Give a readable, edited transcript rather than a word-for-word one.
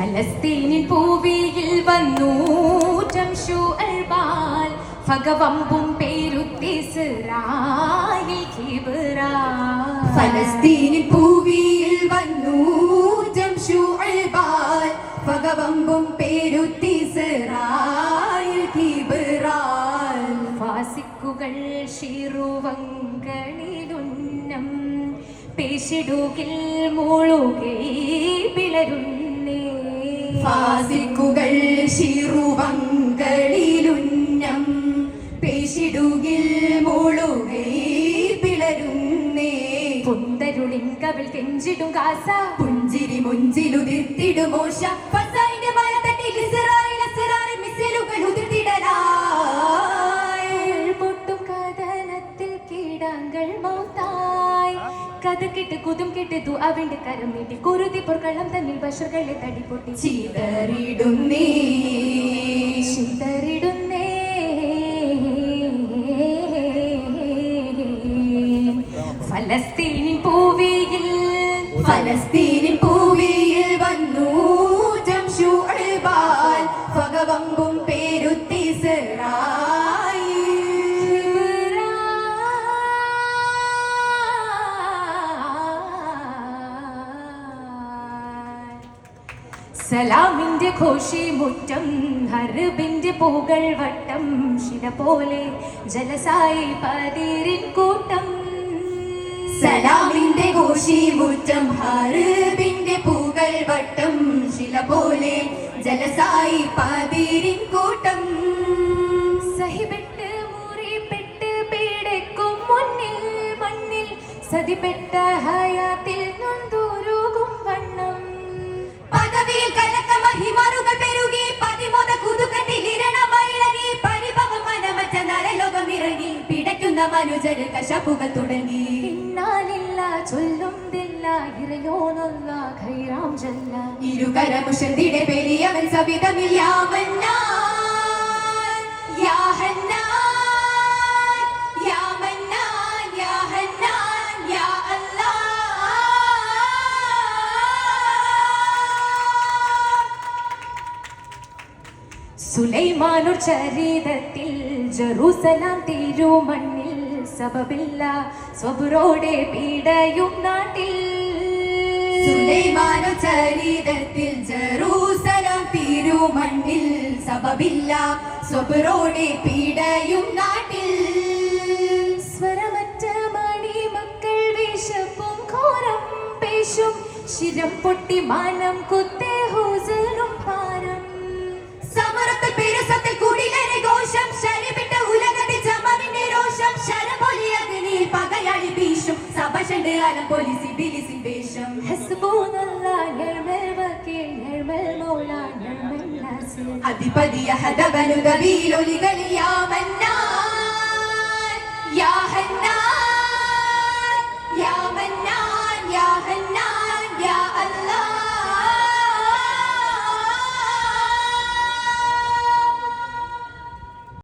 ഫലസ്തീനിൻ പൂവിയിൽ വന്നു ജംഷുഅൽബാൽ ഫഗവമ്പും പേരുത്തിസ്രായിൽ കിബ്റാൽ. ഫലസ്തീനിൻ പൂവിയിൽ വന്നു ജംഷുഅൽബാൽ ഫഗവമ്പും പേരുത്തിസ്രായിൽ കിബ്റാൽ. ഫാസിക്കുകൾ ശിറുവങ്കളിലുന്നം പേശിടുകിൽ മുഴുകെ പിളരുന്നേ. ഫാസിക്കുകൾ ശിറുവങ്കളിലുന്നം പേശിടുകിൽ മുഴുകെ പിളരുന്നേ. പുന്തരുളിൻ കവിൾ കെഞ്ചിടും കാസ പുഞ്ചിരി മുഞ്ചിലുതിർത്തിടും മോശ. ഫസൈന്റെ മലതട്ടിൽ ഇസ്രായേൽ അസ്റാറിൽ മിസൈലുകൾ ഉതിർത്തിടലായി. പൊട്ടും കഥനത്തിൽ കീടാങ്കൾ മൗത്തായി. കഥ കേട്ട് കുതും കേട്ട് ദുആവിന്റെ കരം നീട്ടി കുരുതി പൊർക്കളം തന്നിൽ ബഷറുകളെ തടിപൊട്ടി ചിതറിടുന്നേ ചിതറിടുന്നേ. ഫലസ്തീനിൻ പൂവിയിൽ ഫലസ്തീനിൻ പൂവിയിൽ വന്നു ജംഷുഅൽബാൽ ഫഗവമ്പും പേരുത്തിസ്രായിൽ. സലാമിന്റെ ഘോഷി മുറ്റം ഹർബിന്റെ പൂകൾ വട്ടം ശില പോലെ ജലസായി പതിരിൻ കൂട്ടം. സലാമിന്റെ ഘോഷി മുറ്റം ഹർബിന്റെ പൂകൾ വട്ടം ശില പോലെ ജലസായി പതിരിൻ കൂട്ടം. സഹിപ്പെട്ട് മുറിപ്പെട്ട് പീഡയ്ക്കും മുന്നിൽ മണ്ണിൽ സതിപ്പെട്ട ഹയാത്തിൽ നൊന്തുരുകും വണ്ണം. പദവിയിൽ കലക്ക മഹിമാറുകൾ പെരുകി പതിമോദ കുതുകത്തിലിരണമയിളകി പരിഭവം മനമറ്റ നരലോകം ഇറങ്ങി പിടയ്ക്കുന്ന മനുജര് കശപ്പുകൾ തുടങ്ങി. ഇന്നാലില്ല ചൊല്ലുന്നില്ല ഇറയോനല്ല ഖൈറാം ജല്ല. ഇരുകരമുഷന്തിടെ പെരിയവൻ സവിധമിൽ യാ മന്നാൻ യാ ഹന്നാൻ യാ മന്നാൻ യാ ഹന്നാൻ യാ അല്ലാഹ്. സുലൈമാനുർ ചരിതത്തിൽ ജെറൂസലാം തിരുമണ്ണിൽ സബബില്ല സ്വബുറോടെ പീഡയും നാട്ടിൽ. സുലൈമാനു ചരിതത്തിൽ ജെറൂസലം തിരുമണ്ണിൽ സബബില്ല സ്വബുറോടെ പീഡയും നാട്ടിൽ. സ്വരമറ്റ മണിമക്കൾ വിശപ്പും ഘോരം പേശും ശിരം പൊട്ടി മാനം കുത്തേ ഹുസനും ഭാരം. സമരത്തിൽ പെരുസത്തിൽ കുടിലരെ ഘോഷം ശരിവിട്ട ഉലകത്തിൽ ജമാലിന്റെ രോഷം ശരപൊലി അഗ്നി പകയാളി ഭീഷും സഭഷണ്ട് അലം പോലീസി ബിലിസിൻ വേഷം. ഹസ്ബൂനല്ലാഹ് നിഅമൽ വകീൽ നിഅമൽ മൗലാ നിഅമൽ നാസിർ. അധിപതി അഹദബനു ദബീലൊലികളിൽ യാ മന്നാൻ യാ ഹന്നാൻ